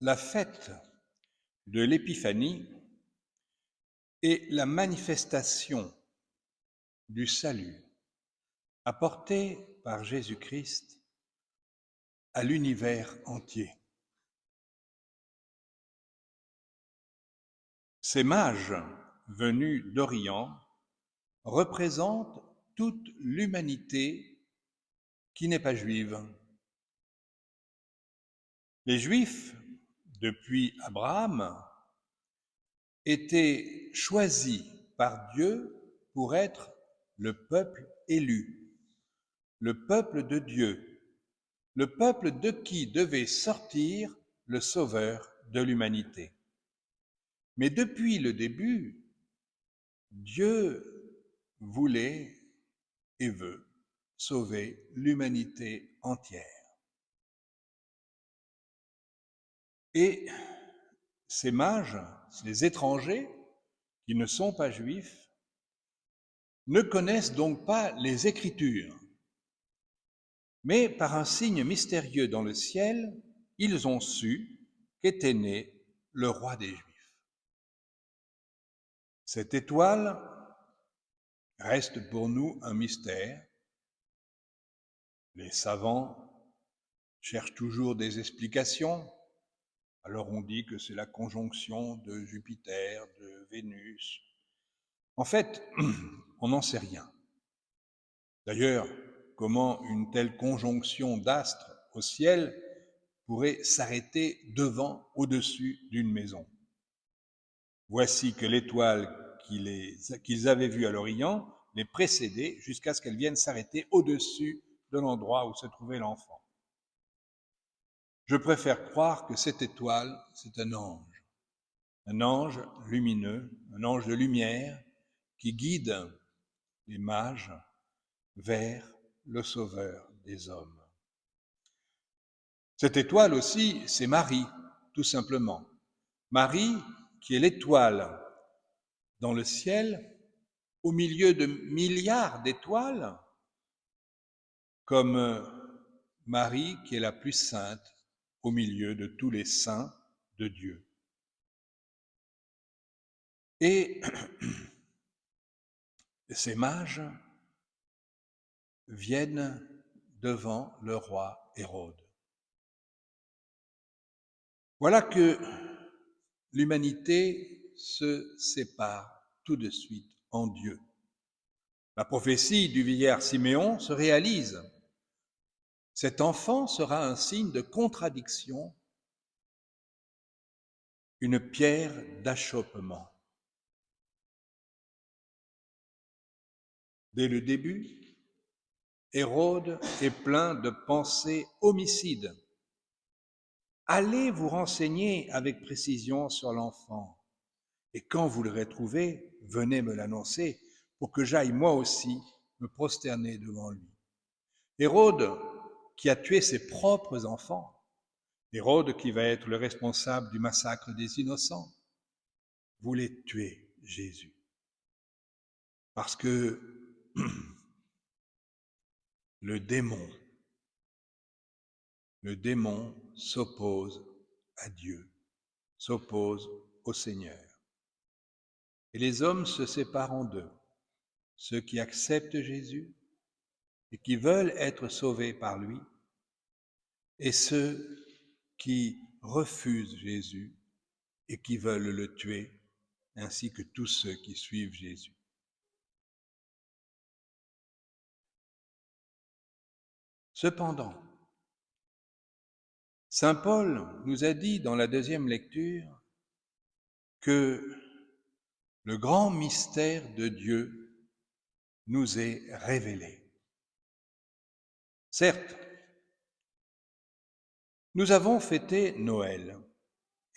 La fête de l'Épiphanie est la manifestation du salut apporté par Jésus-Christ à l'univers entier. Ces mages venus d'Orient représentent toute l'humanité qui n'est pas juive. Les Juifs, depuis Abraham, étaient choisis par Dieu pour être le peuple élu, le peuple de Dieu, le peuple de qui devait sortir le Sauveur de l'humanité. Mais depuis le début, Dieu voulait et veut sauver l'humanité entière. Et ces mages, ces étrangers qui ne sont pas juifs, ne connaissent donc pas les Écritures. Mais par un signe mystérieux dans le ciel, ils ont su qu'était né le roi des Juifs. Cette étoile reste pour nous un mystère. Les savants cherchent toujours des explications. Alors on dit que c'est la conjonction de Jupiter, de Vénus. En fait, on n'en sait rien. D'ailleurs, comment une telle conjonction d'astres au ciel pourrait s'arrêter devant, au-dessus d'une maison? Voici que l'étoile qu'ils avaient vue à l'Orient les précédait jusqu'à ce qu'elle vienne s'arrêter au-dessus de l'endroit où se trouvait l'enfant. Je préfère croire que cette étoile, c'est un ange lumineux, un ange de lumière qui guide les mages vers le Sauveur des hommes. Cette étoile aussi, c'est Marie, tout simplement. Marie, qui est l'étoile dans le ciel, au milieu de milliards d'étoiles, comme Marie, qui est la plus sainte au milieu de tous les saints de Dieu. Et ces mages viennent devant le roi Hérode. Voilà que l'humanité se sépare tout de suite en Dieu. La prophétie du vieillard Siméon se réalise. Cet enfant sera un signe de contradiction, une pierre d'achoppement. Dès le début, Hérode est plein de pensées homicides. Allez vous renseigner avec précision sur l'enfant, et quand vous le retrouvez, venez me l'annoncer pour que j'aille moi aussi me prosterner devant lui. Hérode, qui a tué ses propres enfants, Hérode qui va être le responsable du massacre des innocents, voulait tuer Jésus. Parce que le démon s'oppose à Dieu, s'oppose au Seigneur. Et les hommes se séparent en deux, ceux qui acceptent Jésus et qui veulent être sauvés par lui, et ceux qui refusent Jésus et qui veulent le tuer, ainsi que tous ceux qui suivent Jésus. Cependant, saint Paul nous a dit dans la deuxième lecture que le grand mystère de Dieu nous est révélé. Certes, nous avons fêté Noël,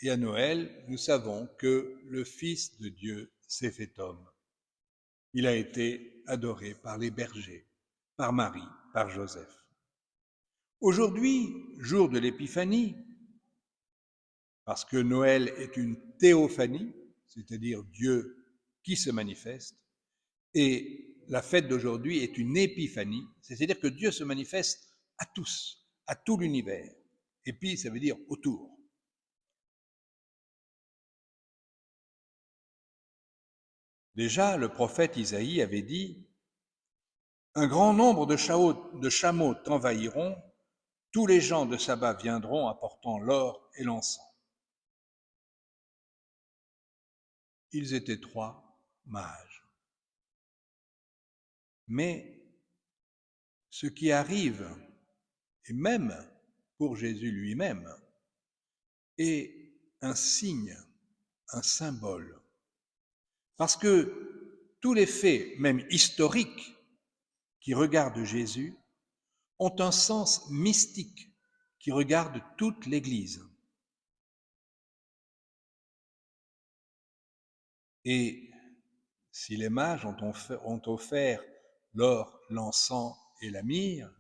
et à Noël, nous savons que le Fils de Dieu s'est fait homme. Il a été adoré par les bergers, par Marie, par Joseph. Aujourd'hui, jour de l'Épiphanie, parce que Noël est une théophanie, c'est-à-dire Dieu qui se manifeste, et la fête d'aujourd'hui est une épiphanie, c'est-à-dire que Dieu se manifeste à tous, à tout l'univers. Et puis, ça veut dire autour. Déjà, le prophète Isaïe avait dit « Un grand nombre de chameaux t'envahiront, tous les gens de Saba viendront apportant l'or et l'encens. » Ils étaient 3 mages. Mais ce qui arrive, et même pour Jésus lui-même, est un signe, un symbole. Parce que tous les faits, même historiques, qui regardent Jésus, ont un sens mystique qui regarde toute l'Église. Et si les mages ont offert l'or, l'encens et la myrrhe,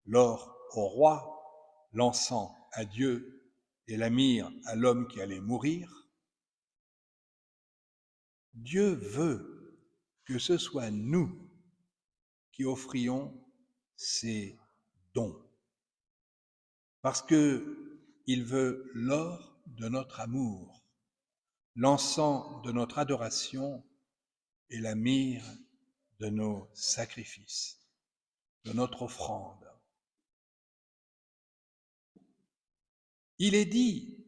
l'or au roi, l'encens à Dieu et la myrrhe à l'homme qui allait mourir, Dieu veut que ce soit nous qui offrions ces dons. Parce qu'il veut l'or de notre amour, l'encens de notre adoration et la myrrhe de nos sacrifices, de notre offrande. Il est dit,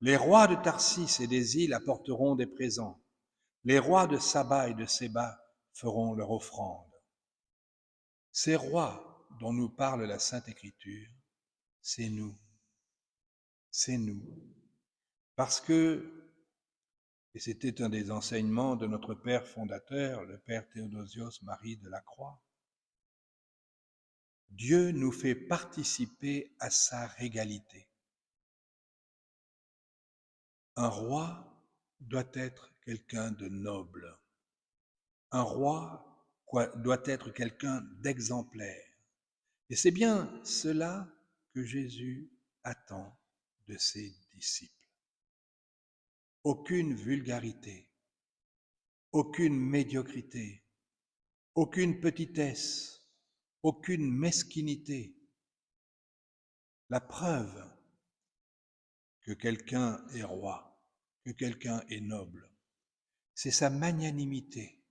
les rois de Tarsis et des îles apporteront des présents, les rois de Saba et de Séba feront leur offrande. Ces rois dont nous parle la Sainte Écriture, c'est nous. C'est nous. Parce que, et c'était un des enseignements de notre Père fondateur, le Père Théodosios Marie de la Croix, Dieu nous fait participer à sa régalité. Un roi doit être quelqu'un de noble. Un roi doit être quelqu'un d'exemplaire. Et c'est bien cela que Jésus attend de ses disciples. Aucune vulgarité, aucune médiocrité, aucune petitesse, aucune mesquinité. La preuve que quelqu'un est roi, que quelqu'un est noble, c'est sa magnanimité,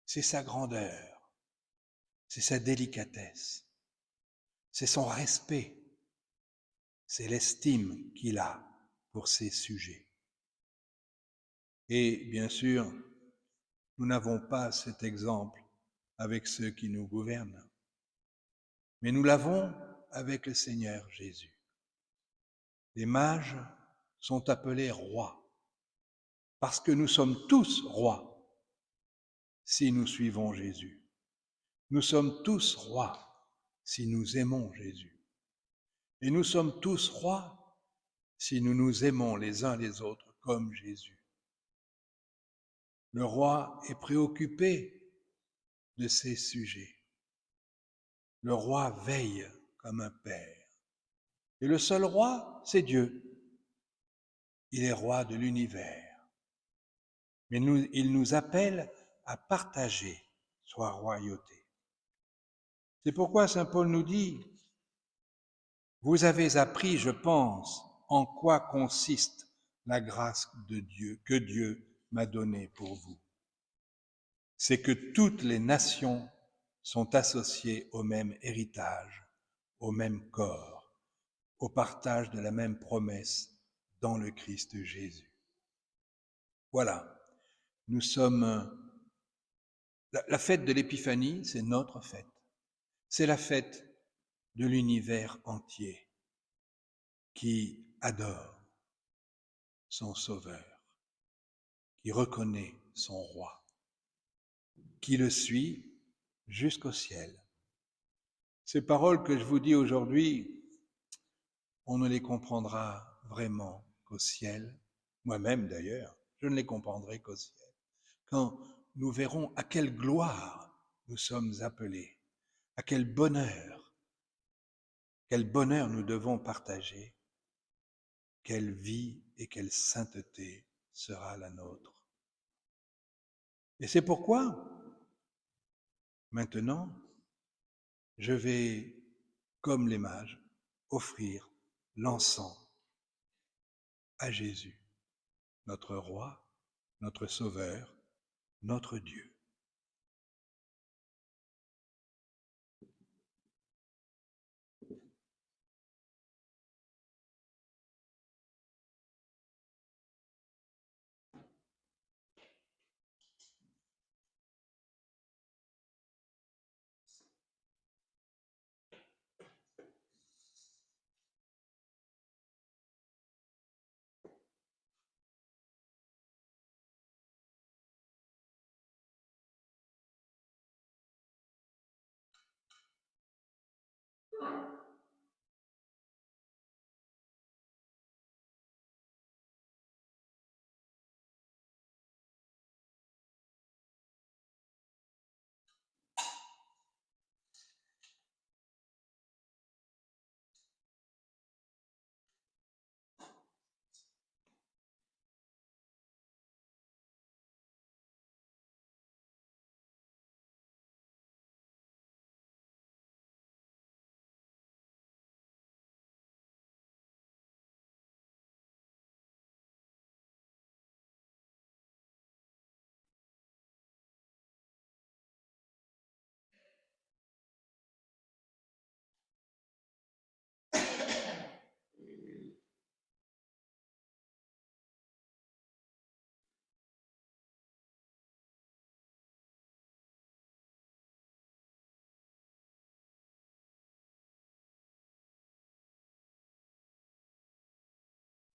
c'est sa grandeur, c'est sa délicatesse, c'est son respect, c'est l'estime qu'il a pour ses sujets. Et bien sûr, nous n'avons pas cet exemple avec ceux qui nous gouvernent, mais nous l'avons avec le Seigneur Jésus. Les mages sont appelés rois, parce que nous sommes tous rois si nous suivons Jésus. Nous sommes tous rois si nous aimons Jésus. Et nous sommes tous rois si nous nous aimons les uns les autres comme Jésus. Le roi est préoccupé de ses sujets. Le roi veille comme un père. Et le seul roi, c'est Dieu. Il est roi de l'univers. Mais il nous appelle à partager sa royauté. C'est pourquoi saint Paul nous dit, vous avez appris, je pense, en quoi consiste la grâce de Dieu, que Dieu m'a donnée pour vous. C'est que toutes les nations sont associées au même héritage, au même corps, au partage de la même promesse dans le Christ Jésus. Voilà, nous sommes... La fête de l'Épiphanie, c'est notre fête. C'est la fête de l'univers entier qui adore son Sauveur, qui reconnaît son Roi, qui le suit jusqu'au ciel. Ces paroles que je vous dis aujourd'hui, on ne les comprendra vraiment qu'au ciel. Moi-même d'ailleurs, je ne les comprendrai qu'au ciel. Quand nous verrons à quelle gloire nous sommes appelés, à quel bonheur nous devons partager, quelle vie et quelle sainteté sera la nôtre. Et c'est pourquoi, maintenant, je vais, comme les mages, offrir l'encens à Jésus, notre Roi, notre Sauveur, notre Dieu.